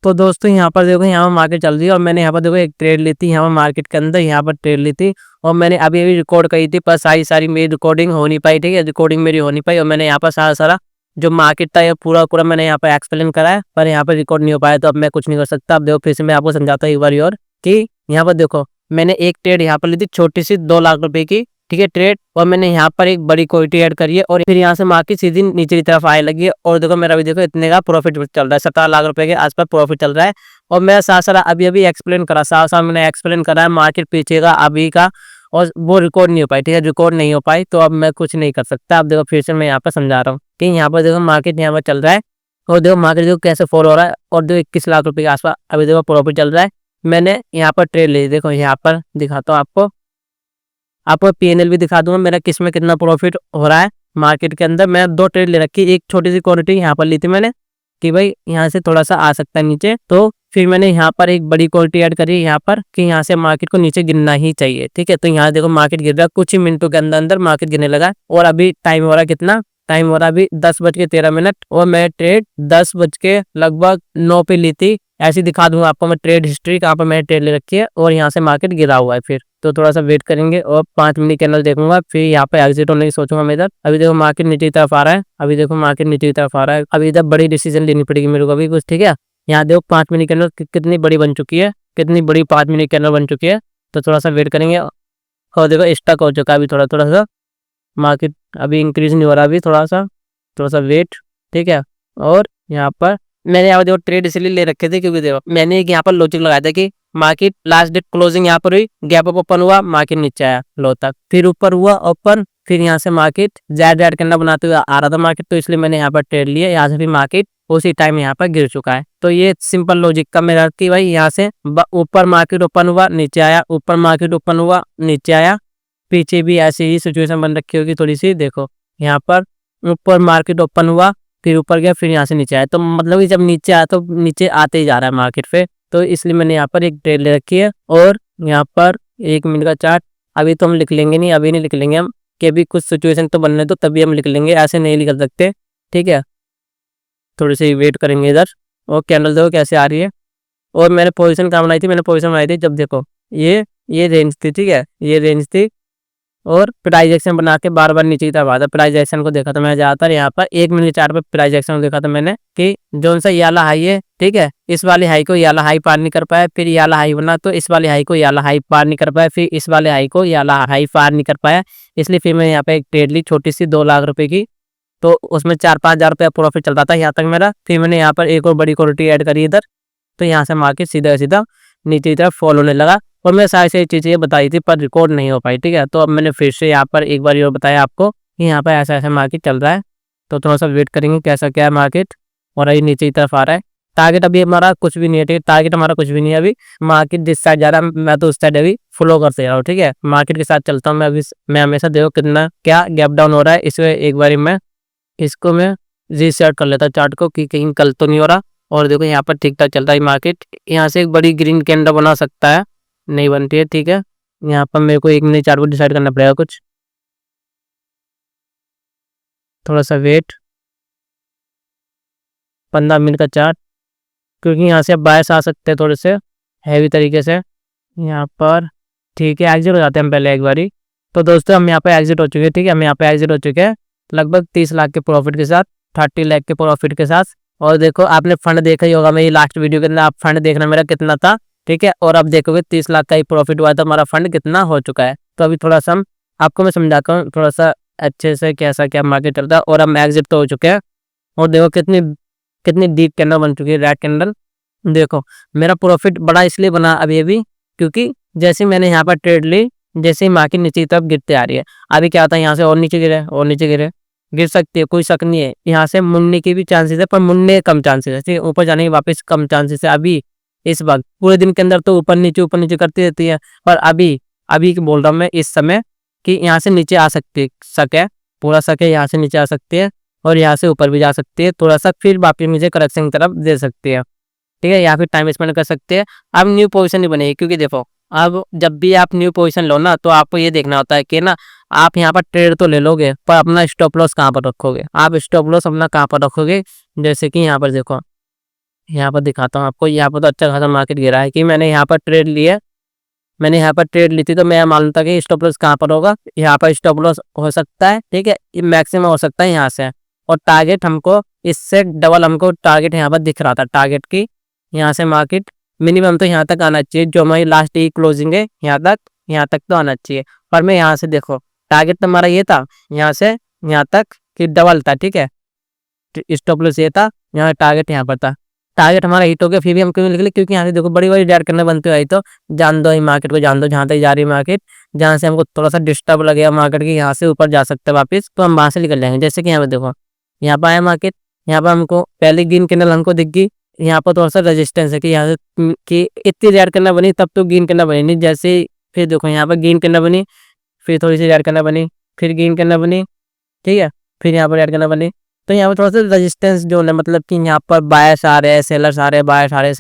तो दोस्तों यहाँ पर देखो, यहाँ पर मार्केट चल रही है और मैंने यहाँ पर देखो एक ट्रेड ली थी यहाँ पर मार्केट के अंदर, यहाँ पर ट्रेड ली थी और मैंने अभी अभी रिकॉर्ड करी थी, पर सारी मेरी रिकॉर्डिंग हो नहीं पाई, ठीक है, रिकॉर्डिंग मेरी हो नहीं पाई और मैंने यहाँ पर सारा जो मार्केट था ये पूरा मैंने यहाँ पर एक्सप्लेन करा है, पर यहाँ पर रिकॉर्ड नहीं हो पाया, तो अब मैं कुछ नहीं कर सकता। अब देखो फिर से मैं आपको समझाता हूँ एक बार और कि यहाँ पर देखो मैंने एक ट्रेड यहाँ पर ली थी छोटी सी 2 लाख रुपए की, ठीक है, ट्रेड, और मैंने यहाँ पर एक बड़ी क्वांटिटी ऐड करी है और फिर यहाँ से मार्केट सीधी नीचे की तरफ आने लगी है और देखो मेरा भी देखो इतने का प्रॉफिट चल रहा है, 17 लाख रुपए के आसपास प्रॉफिट चल रहा है। और मैं सारा अभी अभी एक्सप्लेन करा, सारा मैंने एक्सप्लेन करा है मार्केट पीछे का अभी का, और वो रिकॉर्ड नहीं हो पाई, ठीक है, रिकॉर्ड नहीं हो पाई, तो अब मैं कुछ नहीं कर सकता। अब देखो फिर से मैं यहाँ पर समझा रहा हूँ कि यहाँ पर देखो मार्केट यहाँ पर चल रहा है और देखो मार्केट देखो कैसे फॉल हो रहा है और देखो 21 लाख रुपए के आसपास अभी देखो प्रॉफिट चल रहा है। मैंने यहाँ पर ट्रेड ली, देखो यहाँ पर दिखाता हूँ आपको पीएनएल भी दिखा दूंगा मेरा किस में कितना प्रॉफिट हो रहा है मार्केट के अंदर। मैं 2 ट्रेड ले रखी, एक छोटी सी क्वांटिटी यहाँ पर ली थी मैंने कि भाई यहाँ से थोड़ा सा आ सकता है नीचे, तो फिर मैंने यहाँ पर एक बड़ी क्वांटिटी ऐड करी यहाँ पर कि यहाँ से मार्केट को नीचे गिरना ही चाहिए, ठीक है। तो यहाँ देखो मार्केट गिर रहा है, कुछ ही मिनटों के अंदर मार्केट गिरने लगा और अभी टाइम हो रहा है कितना, टाइम हो रहा है अभी 10:13 और मैं ट्रेड 10:9 पे ली थी। ऐसी दिखा दूंगा आपको मैं ट्रेड हिस्ट्री कहाँ पर मैंने ट्रेड ले रखी है और यहाँ से मार्केट गिरा हुआ है। फिर तो थोड़ा सा वेट करेंगे और 5 मिनट कैंडल देखूंगा, फिर यहाँ पे एग्जिट होने की सोचूंगा मैं इधर। अभी देखो मार्केट नीचे की तरफ आ रहा है, अभी देखो मार्केट नीचे की तरफ आ रहा है, अभी इधर बड़ी डिसीजन लेनी पड़ेगी मेरे को अभी कुछ, ठीक है। यहाँ देखो 5 मिनट कैंडल कितनी बड़ी बन चुकी है, कितनी बड़ी 5 मिनट कैंडल बन चुकी है, तो थोड़ा सा वेट करेंगे। और देखो स्टक हो चुका है अभी थोड़ा सा मार्केट, अभी इंक्रीज नहीं हो रहा, अभी थोड़ा सा वेट, ठीक है। और यहाँ पर मैंने यहाँ पर देखो ट्रेड इसलिए ले रखे थे क्योंकि देखो मैंने एक यहाँ पर लॉजिक लगाया था कि मार्केट लास्ट डेट क्लोजिंग यहाँ पर हुई, गैप अप ओपन हुआ, मार्केट नीचे आया लो तक, फिर ऊपर हुआ ओपन, फिर यहाँ से मार्केट जेड कैंडल बनाते हुए आ रहा था मार्केट, तो इसलिए मैंने यहाँ पर ट्रेड लिया। यहाँ से भी मार्केट उसी टाइम यहाँ पर गिर चुका है। तो ये सिंपल लॉजिक का मेरा कि भाई यहाँ से ऊपर मार्केट ओपन हुआ नीचे आया, ऊपर मार्केट ओपन हुआ नीचे आया, पीछे भी ऐसी ही सिचुएशन बन रखी होगी थोड़ी सी। देखो यहाँ पर ऊपर मार्केट ओपन हुआ, फिर ऊपर गया, फिर यहाँ से नीचे आया, तो मतलब कि जब नीचे आया तो नीचे आते ही जा रहा है मार्केट पे, तो इसलिए मैंने यहाँ पर एक ट्रेड ले रखी है। और यहाँ पर 1 मिनट का चार्ट अभी तो हम लिख लेंगे नहीं, अभी नहीं लिख लेंगे हम, कि अभी कुछ सिचुएशन तो बनने तो तभी हम लिख लेंगे, ऐसे नहीं लिख सकते, ठीक है। थोड़ी सी वेट करेंगे इधर। और कैंडल देखो कैसे आ रही है। और मैंने पोजीशन कहाँ बनाई थी, मैंने पोजीशन बनाई थी जब देखो ये रेंज थी, ठीक है, ये रेंज थी और प्राइस एक्शन बना के बार बार नीचे की तरफ आता। प्राइस एक्शन को देखा था मैं ज़्यादातर यहाँ पर 1 मिनट चार्ट पे प्राइस एक्शन को देखा था मैंने कि जोन सा ये वाला हाई है, ठीक है, इस वाले हाई को ये वाला हाई पार नहीं कर पाया, फिर ये वाला हाई बना तो इस वाले हाई को ये वाला हाई पार नहीं कर पाया, फिर इस वाले हाई को ये वाला हाई पार नहीं कर पाया, इसलिए फिर मैं यहाँ पे एक ट्रेड ली छोटी सी 2 लाख रुपए की, तो उसमें 4-5 हज़ार रुपया प्रॉफिट चल रहा था यहाँ तक मेरा। फिर मैंने यहाँ पर एक और बड़ी क्वांटिटी ऐड करी इधर, तो यहाँ से मार्केट सीधा सीधा नीचे की तरफ फॉल होने लगा और मैं सारी चीज़ें ये बताई थी पर रिकॉर्ड नहीं हो पाई, ठीक है। तो अब मैंने फिर से यहाँ पर एक बार ये बताया आपको कि यहाँ पर ऐसा मार्केट चल रहा है, तो थोड़ा सा वेट करेंगे कैसा क्या है मार्केट। और अभी नीचे की तरफ आ रहा है, टारगेट अभी हमारा कुछ भी नहीं है, ठीक है, टारगेट हमारा कुछ भी नहीं है अभी। मार्केट जिस साइड जा रहा है मैं तो उस साइड अभी फॉलो करते रहा हूँ, ठीक है, मार्केट के साथ चलता हूँ मैं अभी। मैं हमेशा देखो कितना क्या गैप डाउन हो रहा है, इसमें एक बार मैं इसको मैं रीसेट कर लेता चार्ट को कि कहीं कल तो नहीं हो रहा। और देखो यहाँ पर ठीक ठाक चलता है मार्केट, यहाँ से एक बड़ी ग्रीन कैंडल बना सकता है, नहीं बनती है, ठीक है। यहाँ पर मेरे को 1 मिनट चार्ट को डिसाइड करना पड़ेगा कुछ, थोड़ा सा वेट, 15 मिनट का चार्ट, क्योंकि यहाँ से अब बायस आ सकते हैं थोड़े से हैवी तरीके से यहाँ पर, ठीक है। एग्जिट हो जाते हैं हम पहले एक बारी। तो दोस्तों हम यहाँ पे एग्जिट हो चुके हैं, ठीक है, हम यहाँ पे एग्जिट हो चुके हैं लगभग 30 लाख के प्रॉफिट के साथ, 30 लाख के प्रॉफिट के साथ। और देखो आपने फंड देखा ही होगा मेरी लास्ट वीडियो के अंदर, आप फंड देखना मेरा कितना था, ठीक है। और अब देखोगे 30 लाख का ही प्रॉफिट हुआ था, हमारा फंड कितना हो चुका है। तो अभी थोड़ा सा आपको मैं समझाता हूँ थोड़ा सा अच्छे से कैसा क्या मार्केट चलता है। और हम एग्जिट तो हो चुके हैं और देखो कितनी कितनी डीप कैंडल बन चुकी है, रेड कैंडल। देखो मेरा प्रॉफिट बड़ा इसलिए बना अभी क्योंकि जैसे मैंने यहाँ पर ट्रेड ली, जैसे ही मार्केट नीचे की तरफ गिरते आ रही है, अभी क्या होता है यहाँ से और नीचे गिरे और नीचे गिर सकती है, कोई शक नहीं है। यहाँ से मुड़ने की भी चांसेस है पर मुड़ने कम चांसेस है, ठीक है, ऊपर जाने की वापस कम चांसेस है। अभी इस वक्त पूरे दिन के अंदर तो ऊपर नीचे करती रहती है, पर अभी बोल रहा हूँ मैं इस समय कि यहाँ से नीचे आ सकती है, शक है, पूरा शक है, यहाँ से नीचे आ सकती है और यहाँ से ऊपर भी जा सकती है, थोड़ा सा फिर वापस मुझे करेक्शन की तरफ दे सकती है, ठीक है, या फिर टाइम स्पेंड कर सकते हैं। अब न्यू पोजीशन नहीं बनेगी, क्योंकि देखो अब जब भी आप न्यू पोजीशन लो ना, तो आपको ये देखना होता है कि ना आप यहाँ पर ट्रेड तो ले लोगे पर अपना स्टॉप लॉस कहाँ पर रखोगे, आप स्टॉप लॉस अपना कहाँ पर रखोगे। जैसे कि यहाँ पर देखो यहाँ पर दिखाता हूँ आपको। यहाँ पर तो अच्छा खासा मार्केट गिरा है कि मैंने यहाँ पर ट्रेड लिया, मैंने यहाँ पर ट्रेड ली थी, तो मैं मालूम था कि स्टॉप लॉस कहाँ पर होगा। यहाँ पर स्टॉप लॉस हो सकता है, ठीक है, ये मैक्सिमम हो सकता है यहाँ से। और टारगेट हमको इससे डबल हमको टारगेट यहाँ पर दिख रहा था, टारगेट की यहाँ से मार्केट मिनिमम तो यहाँ तक आना चाहिए, जो हमारी लास्ट ई क्लोजिंग है यहाँ तक तो आना चाहिए। पर मैं यहाँ से देखो टारगेट तो हमारा ये था यहाँ से यहाँ तक कि डबल था, ठीक है, स्टॉप लॉस ये था, यहाँ टारगेट यहाँ पर था। टारगेट हमारा हिट हो गया, फिर भी हम क्यों निकले, क्योंकि यहाँ से देखो बड़ी बड़ी डायरेक्ट करने बनते हुए, तो जान दो ही मार्केट को, जान दो जहाँ तक जा रही है मार्केट, जहाँ से हमको थोड़ा सा डिस्टर्ब लगेगा मार्केट की, यहाँ से ऊपर जा सकते हैं वापस, तो हम वहाँ से निकल जाएंगे। जैसे कि यहाँ पे देखो, यहाँ पर आया मार्केट, यहाँ पर हमको पहले ग्रीन कैंडल हमको दिख गई, यहाँ पर थोड़ा सा रेजिस्टेंस है कि यहाँ से कि इतनी रेड करना बनी तब तो ग्रीन करना बनी नहीं। जैसे फिर देखो यहाँ पर ग्रीन करना बनी, फिर थोड़ी सी रेड करना बनी, फिर ग्रीन करना बनी, ठीक है, फिर यहाँ पर रेड करना बनी। तो यहाँ पर थोड़ा सा रेजिस्टेंस जोन है, मतलब कि यहाँ पर बायर्स आ रहे हैं, सेलर्स आ रहे हैं, बायर्स आ रहे हैं,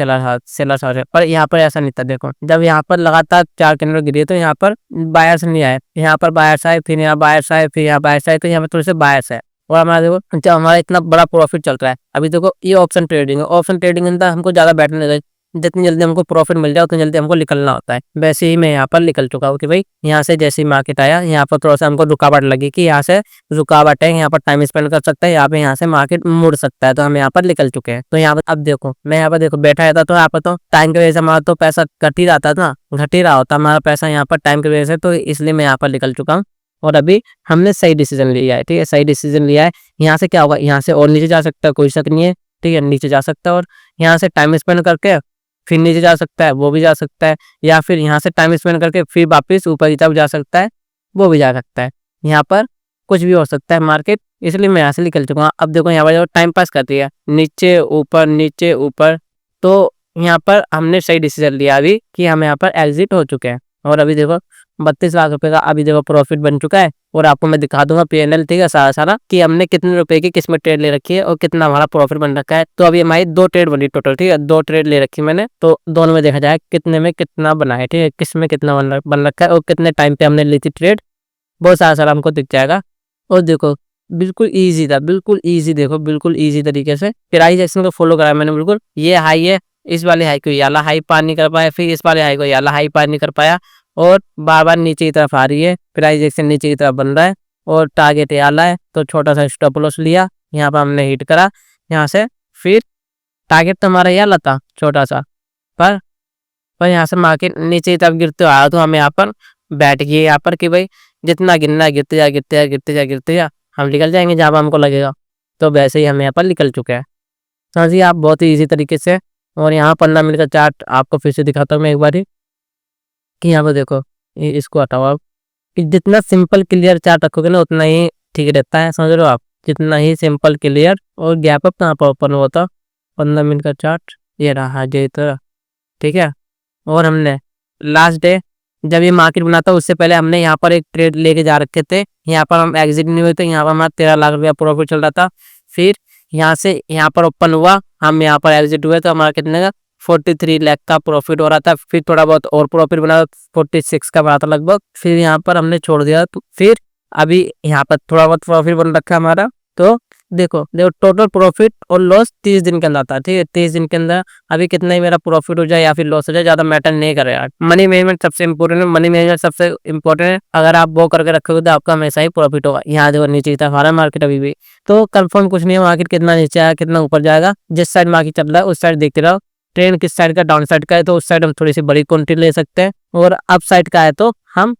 सेलर्स आ रहे हैं। पर यहाँ पर ऐसा नहीं था। देखो जब यहाँ पर लगातार 4 कैंडल गिरी तो यहाँ पर बायर्स नहीं आए, यहाँ पर बायर्स आए, फिर यहाँ बायर्स आए, फिर यहाँ बायर्स आए, तो यहाँ पर थोड़े से बायर्स है। और हमारा देखो जब हमारा इतना बड़ा प्रॉफिट चल रहा है, अभी देखो ये ऑप्शन ट्रेडिंग है, ऑप्शन ट्रेडिंग के अंदर हमको ज़्यादा बैठने लगे, जितनी जल्दी हमको प्रॉफिट मिल जाए उतनी जल्दी हमको निकलना होता है। वैसे ही मैं यहाँ पर निकल चुका हूँ कि भाई यहाँ से जैसे ही मार्केट आया, यहाँ पर थोड़ा सा हमको रुकावट लगी कि यहाँ से रुकावट है, यहाँ पर टाइम स्पेंड कर सकता है, यहाँ से मार्केट मुड़ सकता है, तो हम यहाँ पर निकल चुके हैं। तो यहाँ पर अब देखो मैं यहाँ पर देखो बैठा रहता, तो यहाँ पर तो टाइम की वजह से हमारा तो पैसा घट ही रहा था, घट ही रहा होता हमारा पैसा यहाँ पर टाइम की वजह से, तो इसलिए मैं यहाँ पर निकल चुका हूँ। और अभी हमने सही डिसीजन लिया है, ठीक है, सही डिसीजन लिया है। यहाँ से क्या होगा, यहाँ से और नीचे जा सकता है, कोई शक नहीं है, ठीक है, नीचे जा सकता है, और यहाँ से टाइम स्पेंड करके फिर नीचे जा सकता है, वो भी जा सकता है, या फिर यहाँ से टाइम स्पेंड करके फिर वापस ऊपर की तरफ जा सकता है, वो भी जा सकता है। यहाँ पर कुछ भी हो सकता है मार्केट, इसलिए मैं यहाँ से निकल चुका हूँ। अब देखो यहाँ पर जो टाइम पास करती है, नीचे ऊपर, तो यहाँ पर हमने सही डिसीजन लिया अभी कि हम यहाँ पर एग्जिट हो चुके हैं। और अभी देखो 32 लाख रुपए का अभी देखो प्रॉफिट बन चुका है। और आपको मैं दिखा दूंगा पीएनएल, ठीक है, सारा कि हमने कितने रुपए की किस में ट्रेड ले रखी है और कितना हमारा प्रॉफिट बन रखा है। तो अभी हमारी 2 ट्रेड बनी टोटल, ठीक है, 2 ट्रेड ले रखी मैंने, तो दोनों में देखा जाए कितने में कितना बना है, ठीक है, किस में कितना बन रखा है और कितने टाइम पे हमने ली थी ट्रेड, बहुत सारा हमको दिख जाएगा। और देखो बिल्कुल ईजी था, बिल्कुल ईजी, देखो बिल्कुल ईजी तरीके से प्राइस एक्शन को फॉलो करा मैंने बिल्कुल। ये हाई है, इस वाले हाई को ये वाला हाई पार नहीं कर पाया, फिर इस वाले हाई को ये वाला हाई पार नहीं कर पाया, और बार बार नीचे की तरफ आ रही है, प्राइस एक्शन नीचे की तरफ बन रहा है, और टारगेट ये वाला है, तो छोटा सा स्टॉप लॉस लिया, यहाँ पर हमने हिट करा यहाँ से। फिर टारगेट तो हमारा ये वाला था छोटा सा, पर यहाँ से मार्केट नीचे की तरफ गिरते आया, तो हम यहाँ पर बैठ गए यहाँ पर कि भाई जितना गिरना है गिरते जा, हम निकल जाएंगे जहाँ पर हमको लगेगा। तो वैसे ही हम यहाँ पर निकल चुके हैं। समझिए आप, बहुत ही ईजी तरीके से। और यहाँ 15 मिनट का चार्ट आपको फिर से दिखाता हूँ मैं एक बार ही, कि यहाँ पर देखो इसको हटाओ आप, कि जितना सिंपल क्लियर चार्ट रखोगे ना उतना ही ठीक रहता है, समझ रहे हो आप, जितना ही सिंपल क्लियर। और गैप अप कहाँ पर ओपन हुआ था, 15 मिनट का चार्ट ये रहा जो तरह, ठीक है। और हमने लास्ट डे जब ये मार्केट बना था उससे पहले हमने यहाँ पर एक ट्रेड लेके जा रखे थे, यहाँ पर हम एग्जिट नहीं हुए थे, यहाँ पर हमारा 13 लाख रुपया प्रॉफिट चल रहा था। फिर यहाँ से यहाँ पर ओपन हुआ, हम यहाँ पर एग्जिट हुए, तो हमारा कितने का 43 लाख का प्रॉफिट हो रहा था। फिर थोड़ा बहुत और प्रॉफिट बना, 46 का बना था लगभग, फिर यहाँ पर हमने छोड़ दिया। तो फिर अभी यहाँ पर थोड़ा बहुत प्रॉफिट बन रखा हमारा। तो देखो टोटल प्रॉफिट और लॉस 30 दिन के अंदर आता है, ठीक है, 30 दिन के अंदर अभी कितना ही मेरा प्रॉफिट हो जाए या फिर लॉस हो जाए ज्यादा मैटर नहीं करेगा। मनी मैनेजमेंट सबसे इंपॉर्टेंट है, मनी मैनेजमेंट सबसे इंपॉर्टेंट है। अगर आप वो करके रखोगे तो आपका हमेशा ही प्रॉफिट होगा। यहाँ देखो नीचे की तरफ आ रहा है मार्केट अभी भी, तो कंफर्म कुछ नहीं है मार्केट कितना नीचे आया कितना ऊपर जाएगा। जिस साइड मार्केट चल रहा है उस साइड देखते रहो। ट्रेंड किस साइड का, डाउन साइड का है तो उस साइड हम थोड़ी सी बड़ी क्वांटिटी ले सकते हैं, और अप साइड का है तो हम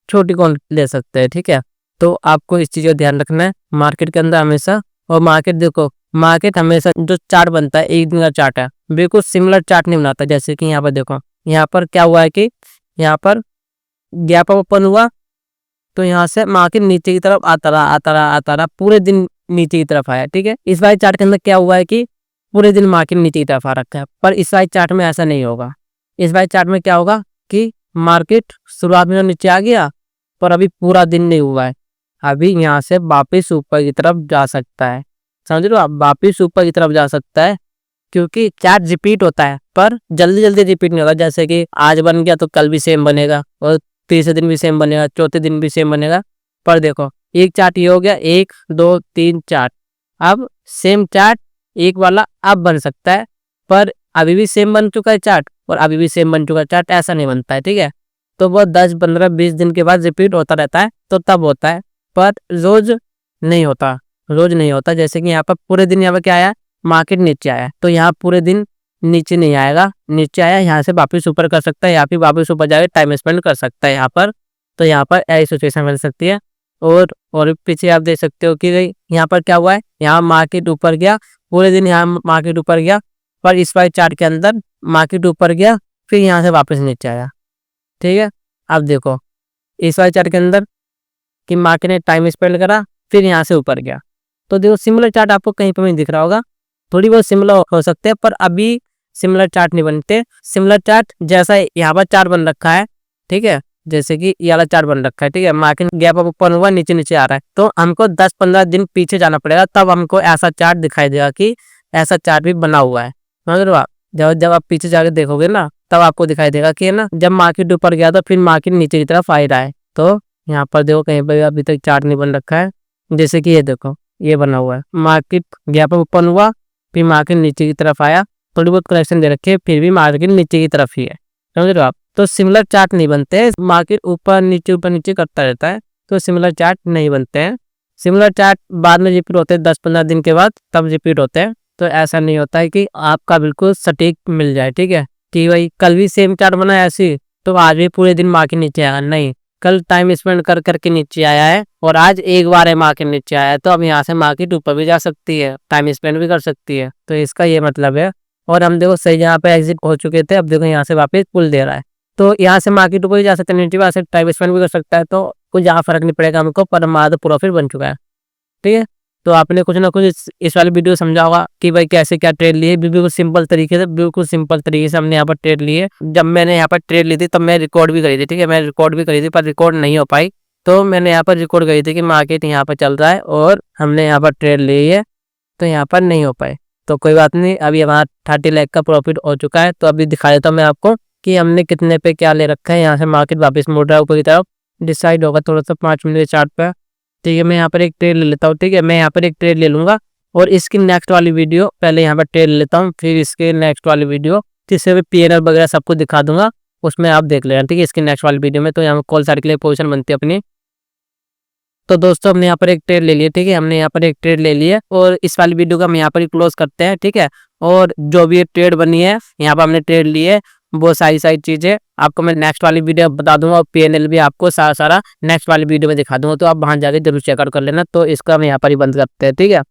छोटी क्वांटिटी ले सकते हैं, ठीक है। तो आपको इस चीज का ध्यान रखना है मार्केट के अंदर हमेशा। और मार्केट देखो, मार्केट हमेशा जो चार्ट बनता है एक दिन का चार्ट है, बिल्कुल सिमिलर चार्ट नहीं बनाता। जैसे कि यहाँ पर देखो, यहाँ पर क्या हुआ है कि यहाँ पर गैप अप ओपन हुआ, तो यहाँ से मार्केट नीचे की तरफ आता रहा, पूरे दिन नीचे की तरफ आया, ठीक है। इस बार चार्ट के अंदर क्या हुआ है कि पूरे दिन मार्केट नीचे की तरफ आ रखा है, पर इस बार चार्ट में ऐसा नहीं होगा। इस बार चार्ट में क्या होगा कि मार्केट शुरुआत में नीचे आ गया, पर अभी पूरा दिन नहीं हुआ है, अभी यहाँ से वापिस ऊपर की तरफ जा सकता है, समझ लो आप, वापिस ऊपर की तरफ जा सकता है। क्योंकि चार्ट रिपीट होता है पर जल्दी जल्दी रिपीट नहीं होगा। जैसे कि आज बन गया तो कल भी सेम बनेगा, और तीसरे दिन भी सेम बनेगा, चौथे दिन भी सेम बनेगा। पर देखो एक चार्ट ये हो गया, 1 2 3 4, अब सेम चार्ट एक वाला अब बन सकता है, पर अभी भी सेम बन चुका है चार्ट और अभी भी सेम बन चुका है चार्ट, ऐसा नहीं बनता है, ठीक है। तो वो 10, 15, 20 दिन के बाद रिपीट होता रहता है, तो तब होता है, पर रोज नहीं होता, रोज नहीं होता। जैसे कि यहाँ पर पूरे दिन यहाँ पर क्या आया, मार्केट नीचे आया, तो यहाँ पूरे दिन नीचे नहीं आएगा, नीचे आया यहाँ से वापस ऊपर कर सकता है, यहाँ पे वापस ऊपर जाके टाइम स्पेंड कर सकता है यहाँ पर। तो यहाँ पर ऐसी सिचुएशन बन सकती है। और पीछे आप देख सकते हो कि यहाँ पर क्या हुआ है, यहाँ मार्केट ऊपर गया, पूरे दिन यहाँ मार्केट ऊपर गया, पर इस वाले चार्ट के अंदर मार्केट ऊपर गया, फिर यहाँ से वापस नीचे आया, ठीक है। अब देखो इस वाले चार्ट के अंदर कि मार्केट ने टाइम स्पेंड करा, फिर यहाँ से ऊपर गया। तो देखो सिमिलर चार्ट आपको कहीं पर नहीं दिख रहा होगा, थोड़ी बहुत सिमिलर हो सकते हैं, पर अभी सिमिलर चार्ट नहीं बनते। सिमिलर चार्ट जैसा यहाँ पर चार्ट बन रखा है, ठीक है, जैसे कि ये वाला चार्ट बन रखा है, ठीक है, मार्केट गैप अप ओपन हुआ, नीचे नीचे आ रहा है, तो हमको 10-15 दिन पीछे जाना पड़ेगा, तब हमको ऐसा चार्ट दिखाई देगा कि ऐसा चार्ट भी बना हुआ है। समझ रहे हो आप, जब आप पीछे जाके देखोगे ना, तब आपको दिखाई देगा कि है ना, जब मार्केट ऊपर गया तो फिर मार्केट नीचे की तरफ आ रहा है। तो यहाँ पर देखो कहीं पर अभी तक चार्ट नहीं बन रखा है, जैसे कि ये देखो ये बना हुआ है, मार्केट गैप अप ओपन हुआ, फिर मार्केट नीचे की तरफ आया, थोड़ी बहुत करेक्शन दे रखे, फिर भी मार्केट नीचे की तरफ ही है। समझ रहे हो आप, तो सिमिलर चार्ट नहीं बनते हैं, मार्केट ऊपर नीचे करता रहता है, तो सिमिलर चार्ट नहीं बनते हैं। सिमिलर चार्ट बाद में रिपीट होते हैं 10-15 दिन के बाद, तब रिपीट होते हैं। तो ऐसा नहीं होता है कि आपका बिल्कुल सटीक मिल जाए, ठीक है, कि भाई कल भी सेम चार्ट बना है ऐसी, तो आज भी पूरे दिन मार्केट नीचे आया, नहीं, कल टाइम स्पेंड कर करके नीचे आया है और आज एक बार है मार्केट नीचे आया है, तो अब यहाँ से मार्केट ऊपर भी जा सकती है, टाइम स्पेंड भी कर सकती है। तो इसका ये मतलब है। और हम देखो सही जहाँ पे एग्जिट हो चुके थे, अब देखो यहाँ से वापस पुल दे रहा है, तो यहाँ से मार्केट ऊपर भी जा सकता है, नीचे भी आ सकता है, टाइम स्पेंड भी कर सकता है, तो कुछ यहाँ फर्क नहीं पड़ेगा हमको, पर हमारा तो प्रॉफिट बन चुका है, ठीक है। तो आपने कुछ ना कुछ इस वाले वीडियो समझा होगा कि भाई कैसे क्या ट्रेड लिए, बिल्कुल सिंपल तरीके से हमने यहाँ पर ट्रेड लिए। जब मैंने यहाँ पर ट्रेड ली थी तब मैं रिकॉर्ड भी करी थी, ठीक है, मैं रिकॉर्ड भी करी थी, पर रिकॉर्ड नहीं हो पाई, तो मैंने यहाँ पर रिकॉर्ड करी थी कि मार्केट यहाँ पर चल रहा है और हमने यहाँ पर ट्रेड ली है, तो यहाँ पर नहीं हो पाए। तो कोई बात नहीं, अभी हमारा 30 लाख का प्रॉफिट हो चुका है। तो अभी दिखा देता हूँ मैं आपको कि हमने कितने पे क्या ले रखा है। यहाँ से मार्केट वापस मुड़ रहा है ऊपर की तरफ, डिसाइड होगा थोड़ा सा 5 मिनट के चार्ट पे, ठीक है। मैं यहाँ पर एक ट्रेड ले लेता हूँ, ठीक है, मैं यहाँ पर एक ट्रेड ले लूँगा और इसकी नेक्स्ट वाली वीडियो पहले यहाँ पर ट्रेड ले लेता हूँ, फिर इसके नेक्स्ट वाली वीडियो जिससे भी PNL वगैरह सब कुछ दिखा दूंगा, उसमें आप देख लेना, ठीक है, इसकी नेक्स्ट वाली वीडियो में। तो यहाँ कॉल साइड के लिए पोजीशन बनती है अपनी। तो दोस्तों हमने यहाँ पर एक ट्रेड ले लिया, ठीक है, हमने यहाँ पर एक ट्रेड ले लिया और इस वाली वीडियो को हम यहाँ पर ही क्लोज करते हैं, ठीक है। और जो भी ट्रेड बनी है यहाँ पर हमने ट्रेड ली है, वो सारी चीजें आपको मैं नेक्स्ट वाली वीडियो बता दूंगा और PNL भी आपको सारा नेक्स्ट वाली वीडियो में दिखा दूंगा, तो आप वहां जाके जरूर चेकआउट कर लेना। तो इसका हम यहाँ पर ही बंद करते हैं, ठीक है।